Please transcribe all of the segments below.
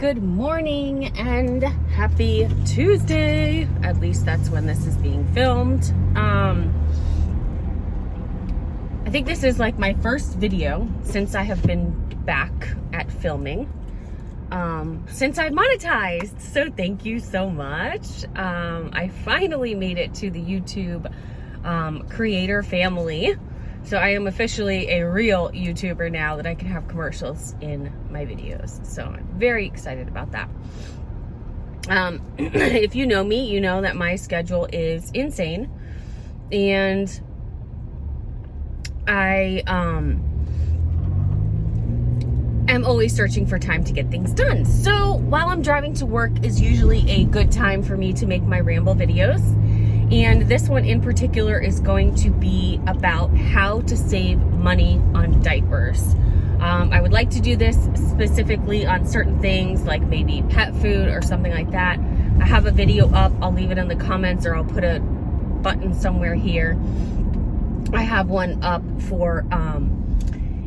Good morning and happy Tuesday. At least that's when this is being filmed. I think this is like my first video since I have been back at filming. Since I monetized, so thank you so much. I finally made it to the YouTube creator family. So I am officially a real YouTuber now that I can have commercials in my videos. So I'm very excited about that. If you know me, you know that my schedule is insane. And I am always searching for time to get things done. So while I'm driving to work is usually a good time for me to make my ramble videos. And this one in particular is going to be about how to save money on diapers. I would like to do this specifically on certain things like maybe pet food or something like that. I have a video up. I'll leave it in the comments or I'll put a button somewhere here. I have one up for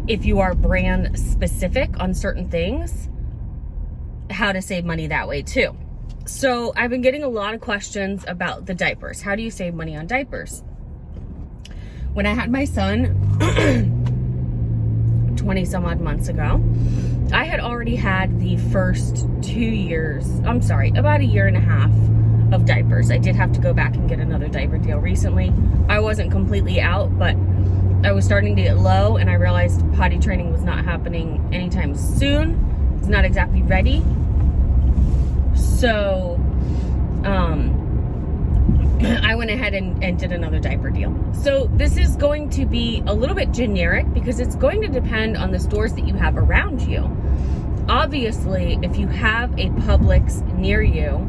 if you are brand specific on certain things, how to save money that way too. So I've been getting a lot of questions about the diapers. How do you save money on diapers? When I had my son 20 some odd months ago, I had already had the first about a year and a half of diapers. I did have to go back and get another diaper deal recently. I wasn't completely out, but I was starting to get low and I realized potty training was not happening anytime soon. It's not exactly ready. So, I went ahead and did another diaper deal. So this is going to be a little bit generic because it's going to depend on the stores that you have around you. Obviously, if you have a Publix near you,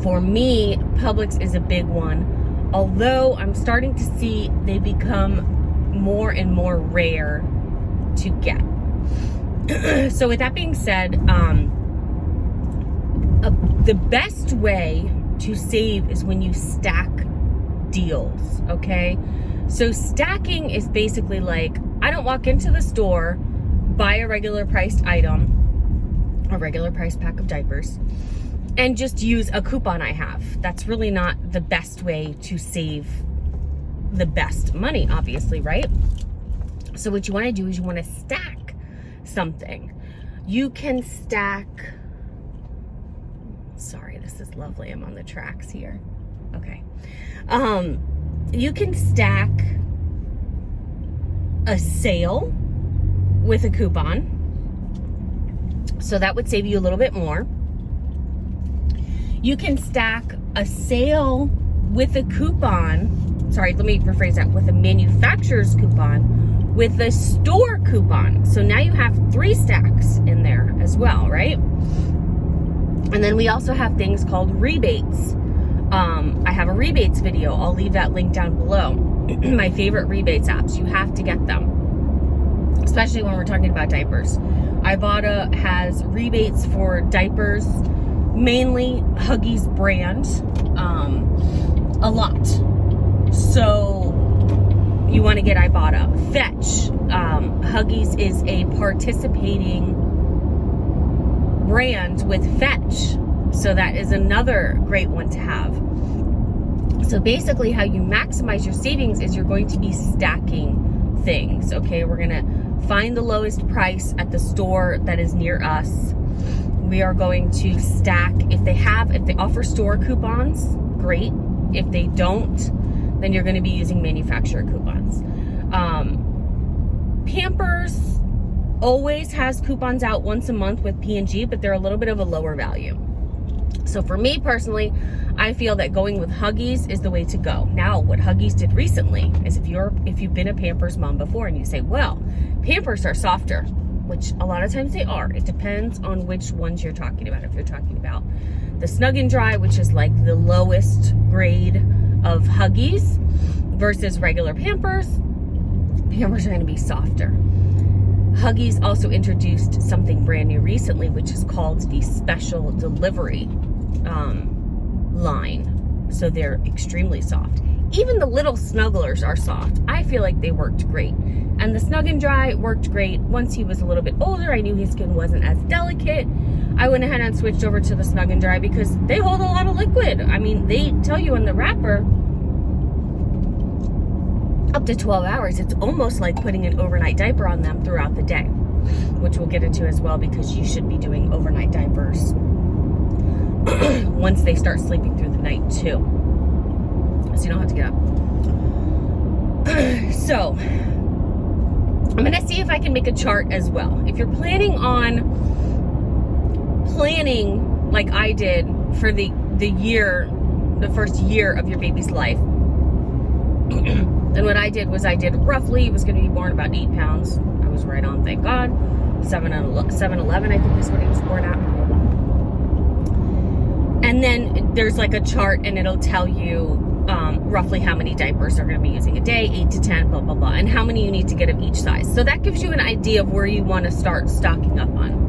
for me, Publix is a big one. Although I'm starting to see they become more and more rare to get. So with that being said, the best way to save is when you stack deals, okay? So stacking is basically like, I don't walk into the store, buy a regular priced item, a regular price pack of diapers, and just use a coupon I have. That's really not the best way to save the best money, obviously, right? So what you wanna do is you wanna stack something. You can stack, sorry, this is lovely. I'm on the tracks here. Okay. You can stack a sale with a coupon. So that would save you a little bit more. You can stack a sale with a coupon. Sorry, let me rephrase that. With a manufacturer's coupon, with a store coupon. So now you have 3 stacks in there as well, right? And then we also have things called rebates. I have a rebates video. I'll leave that link down below. My favorite rebates apps. You have to get them, especially when we're talking about diapers. Ibotta has rebates for diapers, mainly Huggies brand, a lot. So you want to get Ibotta. Fetch. Huggies is a participating brand with Fetch. So that is another great one to have. So basically how you maximize your savings is you're going to be stacking things, okay? We're gonna find the lowest price at the store that is near us. We are going to stack, if they offer store coupons, great. If they don't, then you're gonna be using manufacturer coupons. Pampers always has coupons out once a month with P&G, but they're a little bit of a lower value. So for me personally, I feel that going with Huggies is the way to go. Now, what Huggies did recently is if you've been a Pampers mom before and you say, well, Pampers are softer, which a lot of times they are. It depends on which ones you're talking about. If you're talking about the Snug and Dry, which is like the lowest grade of Huggies, versus regular Pampers, Pampers are going to be softer. Huggies also introduced something brand new recently, which is called the special delivery line. So they're extremely soft. Even the little snugglers are soft. I feel like they worked great. And the Snug and Dry worked great. Once he was a little bit older, I knew his skin wasn't as delicate. I went ahead and switched over to the Snug and Dry because they hold a lot of liquid. I mean, they tell you in the wrapper, up to 12 hours. It's almost like putting an overnight diaper on them throughout the day, which we'll get into as well, because you should be doing overnight diapers once they start sleeping through the night too, so you don't have to get up. So I'm gonna see if I can make a chart as well. If you're planning like I did for the first year of your baby's life, then what I did was roughly, it was going to be born about 8 pounds. I was right on, thank God. 7'11", I think is what he was born at. And then there's like a chart, and it'll tell you roughly how many diapers they're going to be using a day, 8 to 10, blah, blah, blah, and how many you need to get of each size. So that gives you an idea of where you want to start stocking up on.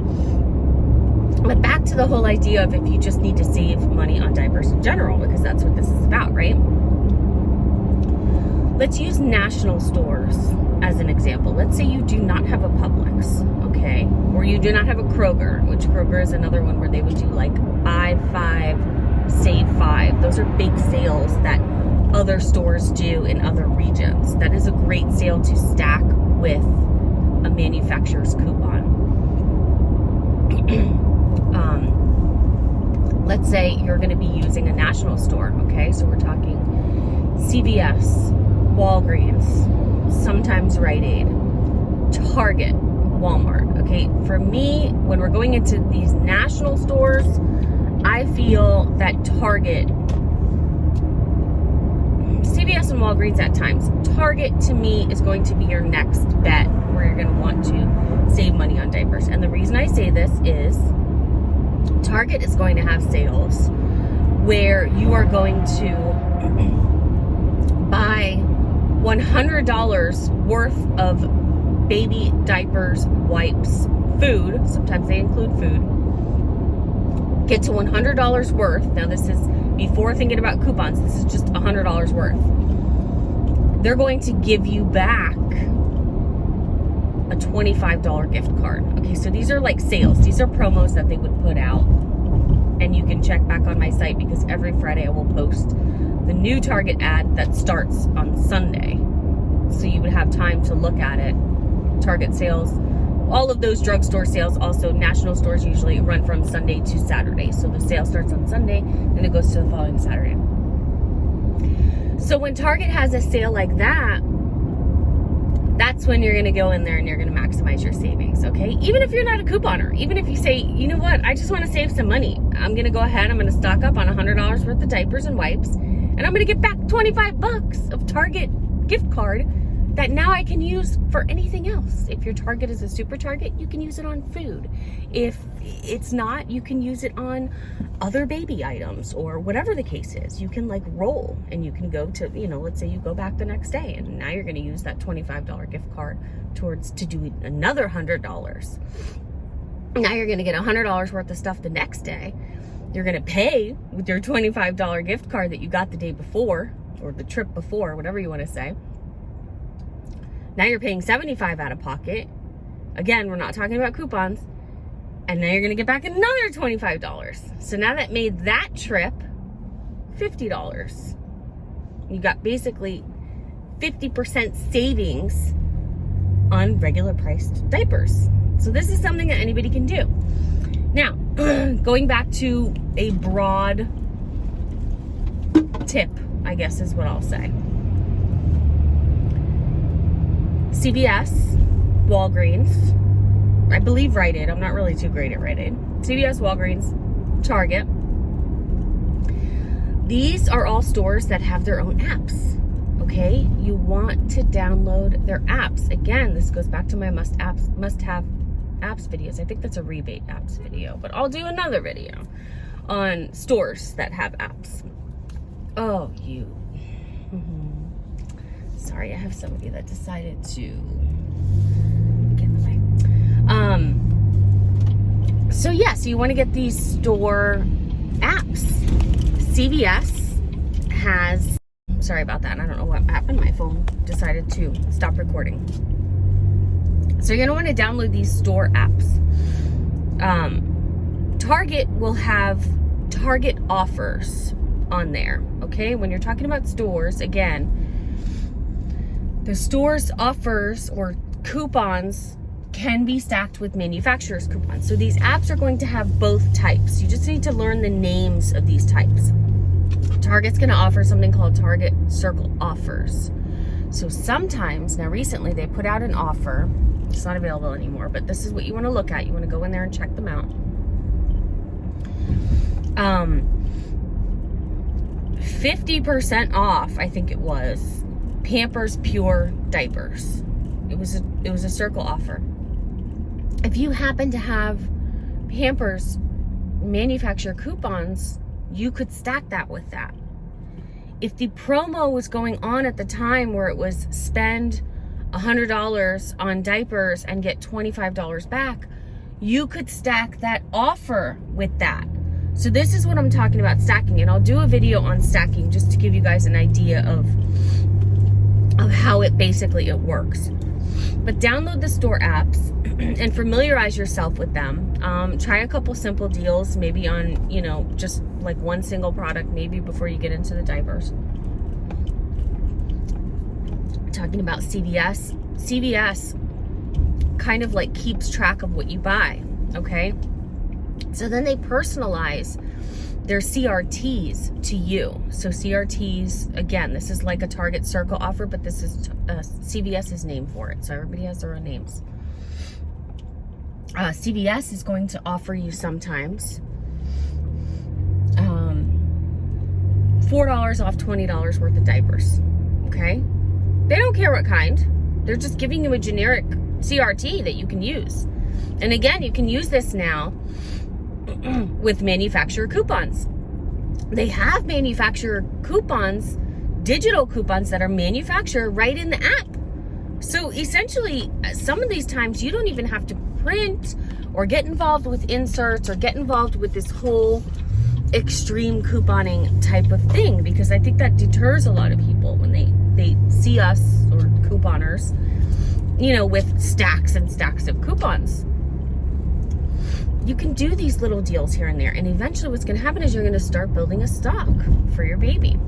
But back to the whole idea of if you just need to save money on diapers in general, because that's what this is about, right? Let's use national stores as an example. Let's say you do not have a Publix, okay? Or you do not have a Kroger, which Kroger is another one where they would do like buy 5, save 5. Those are big sales that other stores do in other regions. That is a great sale to stack with a manufacturer's coupon. Let's say you're going to be using a national store, okay? So we're talking CVS, Walgreens, sometimes Rite Aid, Target, Walmart, okay? For me, when we're going into these national stores, I feel that Target, CVS and Walgreens at times, Target to me is going to be your next bet where you're going to want to save money on diapers. And the reason I say this is Target is going to have sales where you are going to buy $100 worth of baby diapers, wipes, food. Sometimes they include food. Get to $100 worth. Now this is before thinking about coupons. This is just $100 worth. They're going to give you back a $25 gift card. Okay, so these are like sales. These are promos that they would put out. And you can check back on my site, because every Friday I will post the new Target ad that starts on Sunday. So you would have time to look at it. Target sales, all of those drugstore sales, also national stores usually run from Sunday to Saturday. So the sale starts on Sunday, then it goes to the following Saturday. So when Target has a sale like that, that's when you're going to go in there and you're going to maximize your savings, okay? Even if you're not a couponer, even if you say, you know what, I just want to save some money. I'm going to go ahead, I'm going to stock up on $100 worth of diapers and wipes, and I'm going to get back $25 of Target gift card that now I can use for anything else. If your Target is a super Target, you can use it on food. If it's not, you can use it on other baby items or whatever the case is. You can like roll, and you can go to, you know, let's say you go back the next day, and now you're going to use that $25 gift card to do another $100. Now you're going to get $100 worth of stuff the next day. You're going to pay with your $25 gift card that you got the day before, or the trip before, whatever you want to say. Now you're paying $75 out of pocket. Again, we're not talking about coupons. And now you're going to get back another $25. So now that made that trip $50. You got basically 50% savings on regular priced diapers. So this is something that anybody can do. Now, going back to a broad tip, I guess is what I'll say. CVS, Walgreens, I believe Rite Aid. I'm not really too great at Rite Aid. CVS, Walgreens, Target. These are all stores that have their own apps, okay? You want to download their apps. Again, this goes back to my must-have apps videos. I think that's a rebate apps video, but I'll do another video on stores that have apps. Oh, you. Sorry, I have somebody that decided to get in the way. So you want to get these store apps. CVS has, sorry about that. I don't know what happened. My phone decided to stop recording. So you're going to want to download these store apps. Target will have Target offers on there, okay? When you're talking about stores, again, the store's offers or coupons can be stacked with manufacturer's coupons. So these apps are going to have both types. You just need to learn the names of these types. Target's going to offer something called Target Circle Offers. So sometimes, now recently they put out an offer. It's not available anymore, but this is what you want to look at. You want to go in there and check them out. 50% off, I think it was, Pampers Pure diapers. It was a circle offer. If you happen to have Pampers manufacturer coupons, you could stack that with that. If the promo was going on at the time where it was spend $100 on diapers and get $25 back, you could stack that offer with that. So this is what I'm talking about, stacking, and I'll do a video on stacking just to give you guys an idea of how it works. But download the store apps and familiarize yourself with them. Try a couple simple deals, maybe on, just like one single product, maybe before you get into the diapers. Talking about CVS. CVS kind of like keeps track of what you buy, okay? So then they personalize their CRTs to you. So CRTs, again, this is like a Target Circle offer, but this is CVS's name for it. So everybody has their own names. CVS is going to offer you sometimes $4 off $20 worth of diapers, okay? They don't care what kind. They're just giving you a generic CRT that you can use. And again, you can use this now with manufacturer coupons. They have manufacturer coupons, digital coupons that are manufactured right in the app. So essentially, some of these times you don't even have to print or get involved with inserts or get involved with this whole extreme couponing type of thing, because I think that deters a lot of people when they see us or couponers, with stacks and stacks of coupons. You can do these little deals here and there, and eventually what's going to happen is you're going to start building a stock for your baby.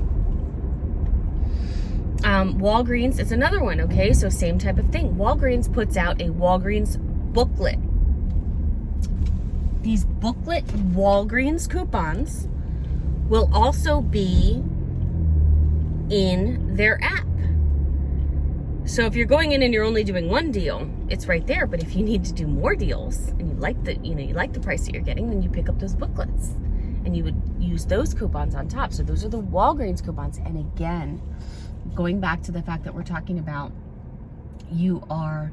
Walgreens is another one, okay? So same type of thing. Walgreens puts out a Walgreens booklet. These booklet Walgreens coupons will also be in their app. So if you're going in and you're only doing one deal, it's right there. But if you need to do more deals and you like the price that you're getting, then you pick up those booklets and you would use those coupons on top. So those are the Walgreens coupons. And again, going back to the fact that we're talking about, you are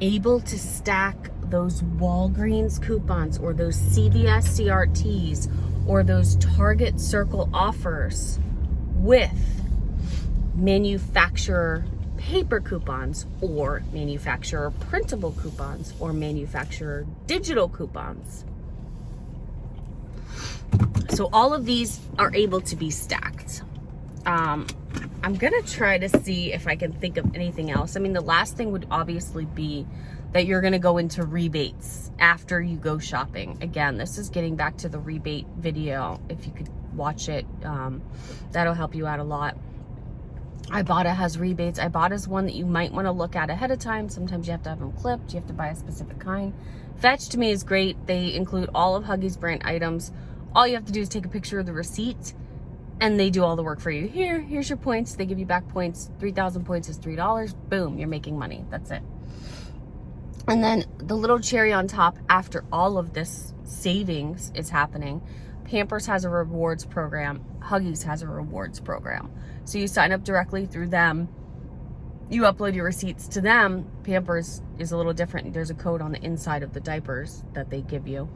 able to stack those Walgreens coupons or those CVS CRTs or those Target Circle offers with manufacturer paper coupons or manufacturer printable coupons or manufacturer digital coupons. So all of these are able to be stacked. I'm gonna try to see if I can think of anything else. I mean, the last thing would obviously be that you're gonna go into rebates after you go shopping. Again, this is getting back to the rebate video. If you could watch it, that'll help you out a lot. Ibotta has rebates. Ibotta is one that you might want to look at ahead of time. Sometimes you have to have them clipped. You have to buy a specific kind. Fetch to me is great. They include all of Huggies brand items. All you have to do is take a picture of the receipt and they do all the work for you. Here's your points. They give you back points. 3,000 points is $3. Boom, you're making money. That's it. And then the little cherry on top after all of this savings is happening, Pampers has a rewards program. Huggies has a rewards program. So you sign up directly through them. You upload your receipts to them. Pampers is a little different. There's a code on the inside of the diapers that they give you.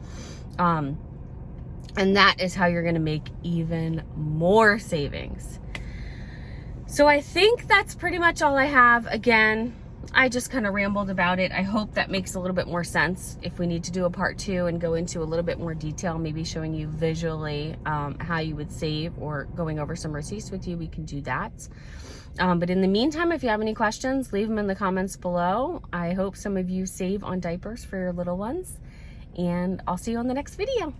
And that is how you're going to make even more savings. So I think that's pretty much all I have. Again, I just kind of rambled about it. I hope that makes a little bit more sense. If we need to do a part 2 and go into a little bit more detail, maybe showing you visually how you would save or going over some receipts with you, we can do that. But in the meantime, if you have any questions, leave them in the comments below. I hope some of you save on diapers for your little ones, and I'll see you on the next video.